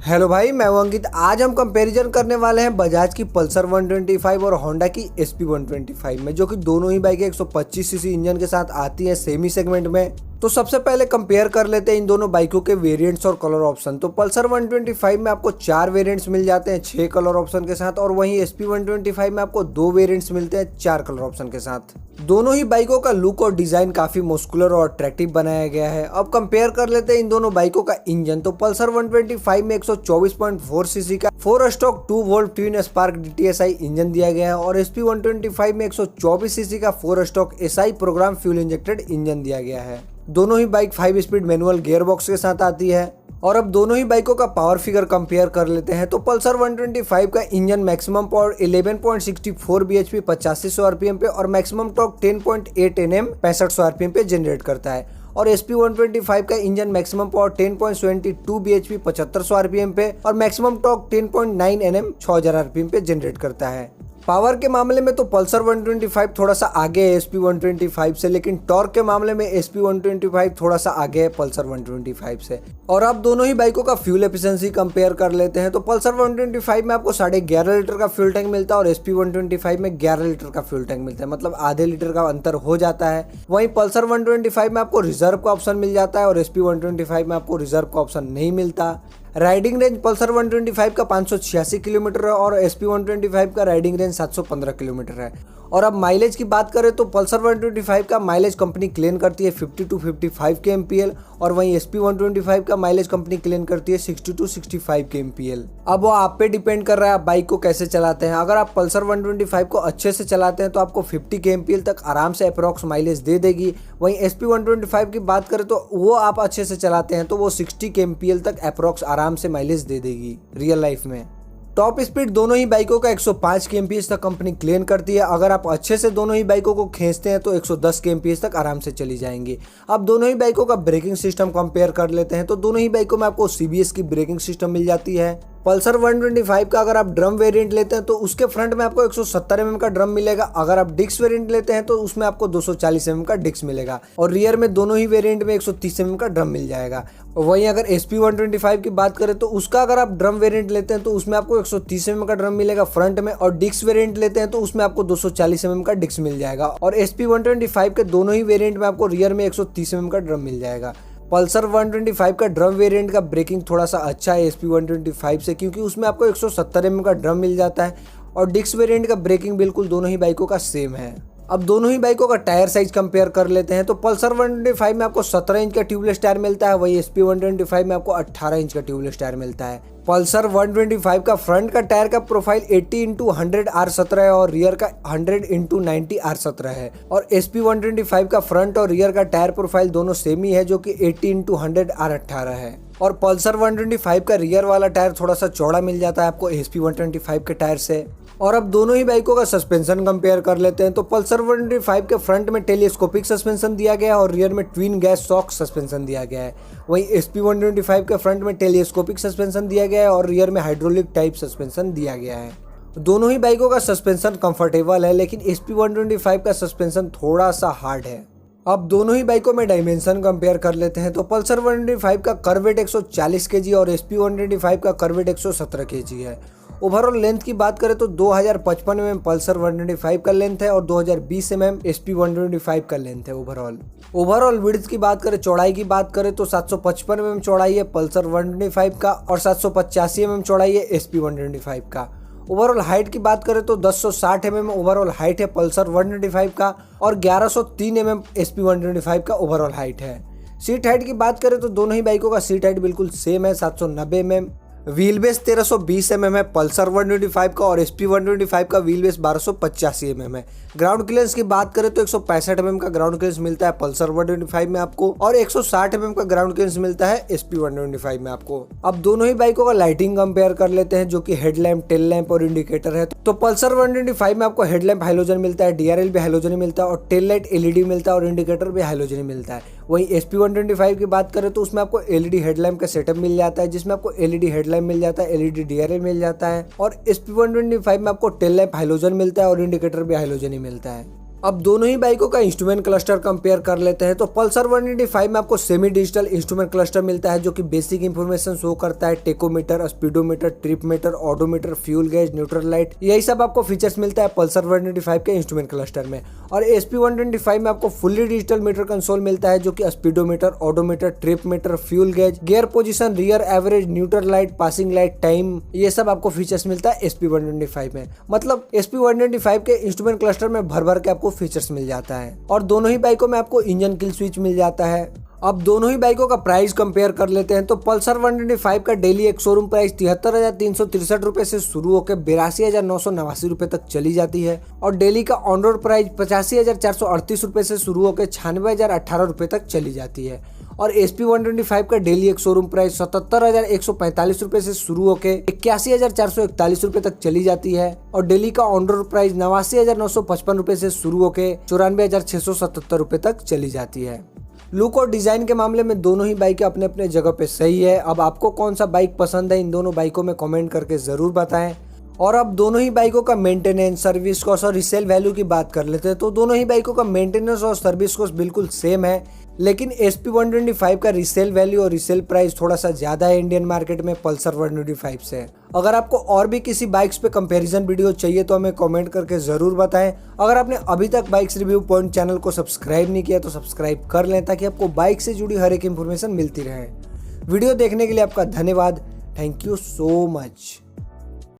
Hello भाई, मैं हूं अंकित। आज हम कंपैरिजन करने वाले हैं बजाज की पल्सर 125 और होंडा की SP 125 में, जो कि दोनों ही बाइकें 125 सीसी इंजन के साथ आती हैं सेमी सेगमेंट में। तो सबसे पहले कंपेयर कर लेते हैं इन दोनों बाइकों के वेरिएंट्स और कलर ऑप्शन। तो पल्सर 125 में आपको 4 वेरिएंट्स मिल जाते हैं 6 कलर ऑप्शन के साथ, और वहीं SP 125 में आपको 2 वेरिएंट्स मिलते हैं 4 कलर ऑप्शन के साथ। दोनों ही बाइकों का लुक और डिजाइन काफी मस्कुलर और अट्रैक्टिव बनाया गया है। अब कंपेयर कर लेते हैं इन दोनों बाइकों का इंजन। तो पल्सर 125 में 124.4 सीसी का 4 stroke 2 volt twin spark DTSI engine दिया गया है, और SP 125 में 124 सीसी का 4 stroke SI programme fuel injected engine दिया गया है। दोनों ही bike 5 speed manual gear box के साथ आती है। और अब दोनों ही बाइकों का पावर फिगर कंपेयर कर लेते हैं। तो पल्सर 125 का engine maximum power 11.64 bhp 8500 rpm पे और मैक्सिमम टॉर्क 10.8 Nm 6500 rpm पे जनरेट करता है, और SP 125 का engine maximum power 10.72 bhp 7500 rpm पे और मैक्सिमम टॉर्क 10.9 Nm 6000 rpm पे जनरेट करता है। पावर के मामले में तो पल्सर 125 थोड़ा सा आगे है SP 125 से, लेकिन टॉर्क के मामले में SP 125 थोड़ा सा आगे है पल्सर 125 से। और अब दोनों ही बाइकों का फ्यूल एफिशिएंसी कंपेयर कर लेते हैं। तो पल्सर 125 में आपको 11.5 लीटर का फ्यूल टैंक मिलता है, और SP 125 में 11 लीटर का फ्यूल टैंक मिलता है, मतलब आधे लीटर का अंतर हो जाता है। वहीं पल्सर 125 में आपको रिजर्व का ऑप्शन मिल जाता है, और SP 125 में आपको रिजर्व का ऑप्शन नहीं मिलता। राइडिंग रेंज पल्सर 125 का 586 किलोमीटर है, और SP 125 का राइडिंग रेंज 715 किलोमीटर है। और अब माइलेज की बात करें तो पल्सर 125 का माइलेज कंपनी क्लेम करती है 50 to 55 के MPL, और वहीं SP 125 का माइलेज कंपनी क्लेम करती है 60 to 65 के MPL। अब वो आप पे डिपेंड कर रहा है आप बाइक को कैसे चलाते हैं। अगर आप पल्सर 125 को अच्छे से चलाते हैं तो आपको 50 के MPL तक आराम से अप्रॉक्स माइलेज दे देगी। वहीं SP 125 की बात करें तो वो आप अच्छे से चलाते हैं तो वो 60 के MPL तक अप्रॉक्स आराम से माइलेज दे देगी रियल लाइफ में। टॉप स्पीड दोनों ही बाइकों का 105 kmph तक कंपनी क्लेम करती है। अगर आप अच्छे से दोनों ही बाइकों को खींचते हैं तो 110 kmph तक आराम से चली जाएंगी। अब दोनों ही बाइकों का ब्रेकिंग सिस्टम कंपेयर कर लेते हैं। तो दोनों ही बाइकों में आपको CBS की ब्रेकिंग सिस्टम मिल जाती है। पल्सर 125 का अगर आप ड्रम वेरिएंट लेते हैं तो उसके फ्रंट में आपको 170 mm का ड्रम मिलेगा। अगर आप डिस्क वेरिएंट लेते हैं तो उसमें आपको 240 mm का डिस्क मिलेगा, और रियर में दोनों ही वेरिएंट में 130 mm का ड्रम मिल जाएगा। वहीं अगर SP 125 की बात करें तो उसका अगर आप ड्रम वेरिएंट लेते हैं तो उसमें आपको 130 mm का ड्रम मिलेगा फ्रंट में, और डिस्क वेरिएंट लेते हैं तो उसमें आपको 240 mm का डिस्क मिल जाएगा। और SP 125 के दोनों ही वेरिएंट में आपको रियर में 130 mm का ड्रम मिल जाएगा। पल्सर 125 का ड्रम वेरिएंट का ब्रेकिंग थोड़ा सा अच्छा है SP 125 से, क्योंकि उसमें आपको 170 mm का ड्रम मिल जाता है, और डिस्क वेरिएंट का ब्रेकिंग बिल्कुल दोनों ही बाइकों का सेम है। अब दोनों ही बाइकों का टायर साइज कंपेयर कर लेते हैं। तो पल्सर 125 में आपको 17 इंच का ट्यूबलेस टायर मिलता है, वही SP 125 में आपको 18 इंच का ट्यूबलेस टायर मिलता है। पल्सर 125 का फ्रंट का टायर का प्रोफाइल 80x100 R17 है, और रियर का 100x90 R17 है। और SP 125 का फ्रंट और रियर का टायर प्रोफाइल दोनों सेम ही है, जो कि 80x100 R18 है। और पल्सर 125 का रियर वाला टायर थोड़ा सा चौड़ा मिल जाता है आपको SP 125 के टायर से। और अब दोनों ही बाइकों का सस्पेंशन कंपेयर कर लेते हैं। तो पल्सर 125 के फ्रंट में टेलीस्कोपिक सस्पेंशन दिया गया है, और रियर में ट्विन गैस शॉक सस्पेंशन दिया गया है। वहीं SP 125 के फ्रंट में टेलीस्कोपिक सस्पेंशन दिया गया है, और रियर में हाइड्रोलिक टाइप सस्पेंशन दिया गया है। दोनों ही बाइकों का सस्पेंशन कंफर्टेबल है, लेकिन SP 125 का सस्पेंशन थोड़ा सा हार्ड है। अब दोनों ही बाइकों में डायमेंशन कंपेयर कर लेते हैं। तो पल्सर 125 का कर्व वेट 140 kg और SP 125 का कर्व वेट 117 kg है। ओवरऑल लेंथ की बात करें तो 2055 mm पल्सर 125 का लेंथ है, और 2020 mm SP 125 का लेंथ है ओवरऑल विड्थ की बात करें, चौड़ाई की बात करें तो 755 mm चौड़ाई है पल्सर 125 का, और 785 mm चौड़ाई है SP 125 का। ओवरऑल हाइट की बात करें तो 1060 mm ओवरऑल हाइट है पल्सर 125 का, और 1103 mm SP 125 का ओवरऑल हाइट है। सीट हाइट की बात करें तो दोनों ही बाइकों का सीट हाइट बिल्कुल सेम है 790 mm। व्हील बेस 1320 mm है पल्सर 125 का, और SP 125 का व्हील बेस 1285 mm है। ग्राउंड क्लियरेंस की बात करें तो 165 mm का ग्राउंड क्लियरेंस मिलता है पल्सर 125 में आपको, और 160 mm का ग्राउंड क्लियरेंस मिलता है SP 125 में आपको। अब दोनों ही बाइकों का लाइटिंग कंपेयर कर लेते हैं, जो कि हेडलैम्प, टेल लैंप और इंडिकेटर है। तो पल्सर 125 में आपको हेडलैम्प हाइलोजन मिलता है, DRL भी हाइलोजन मिलता है, और टेल लाइट LED मिलता है, और इंडिकेटर भी हाइलोजन मिलता है। वहीं SP 125 की बात करें तो उसमें आपको LED हेडलैम्प का सेटअप मिल जाता है, जिसमें आपको LED हेडलैम्प मिल जाता है, LED DRL मिल जाता है, और SP 125 में आपको टेल लैंप हाइलोजन मिलता है, और इंडिकेटर भी हाइलोजन ही मिलता है। अब दोनों ही बाइकों का इंस्ट्रूमेंट क्लस्टर कंपेयर कर लेते हैं। तो पल्सर 125 में आपको सेमी डिजिटल इंस्ट्रूमेंट क्लस्टर मिलता है जो कि बेसिक इंफॉर्मेशन शो करता है, tachometer, speedometer, trip meter, odometer, fuel gauge, neutral light, यही सब आपको फीचर्स मिलता है पल्सर 125 के इंस्ट्रूमेंट क्लस्टर में। और SP 125 में आपको फुल्ली डिजिटल मीटर कंसोल मिलता है जो कि speedometer, odometer, trip meter, fuel gauge, gear position, rear average, neutral light, passing light, time, ये सब आपको फीचर्स मिलता है SP 125 में। मतलब SP 125 के इंस्ट्रूमेंट क्लस्टर में भर भर के आपको फीचर्स मिल जाता है। और दोनों ही बाइकों में आपको इंजन किल स्विच मिल जाता है। अब दोनों ही बाइकों का प्राइस कंपेयर कर लेते हैं। तो पल्सर 125 का डेली एक शोरूम प्राइस 73,363 रुपए से शुरू होकर 82,989 रुपए तक चली जाती है और डेली का ऑन रोड प्राइस 85,438 रुपए से शुरू होकर 96,018 रुपए तक चली जाती है। और SP 125 का डेली एक शोरूम प्राइस 77,145 रुपए से शुरू होकर 81,441 रुपए तक चली जाती है और डेली का ऑन रोड प्राइस 89,955 रुपए से शुरू होकर 94,677 रुपए तक चली जाती है। लुक और डिजाइन के मामले में दोनों ही बाइकें अपने अपने जगह पे सही है। अब आपको कौन सा बाइक पसंद है इन दोनों बाइकों में कमेंट करके जरूर बताएं। और अब दोनों ही बाइकों का मेंटेनेंस, सर्विस कॉस्ट और रीसेल वैल्यू की बात कर लेते हैं। तो दोनों ही बाइकों का मेंटेनेंस और सर्विस कॉस्ट बिल्कुल सेम है, लेकिन SP 125 का रीसेल वैल्यू और रीसेल प्राइस थोड़ा सा ज्यादा है इंडियन मार्केट में पल्सर 125 से। अगर आपको और भी किसी बाइक्स पे कंपैरिजन वीडियो चाहिए तो हमें कमेंट करके जरूर बताएं। अगर आपने अभी तक बाइक्स रिव्यू पॉइंट चैनल को सब्सक्राइब नहीं किया तो सब्सक्राइब कर लें ताकि आपको बाइक से जुड़ी हर एक इन्फॉर्मेशन मिलती रहे। वीडियो देखने के लिए आपका धन्यवाद। Thank you so much.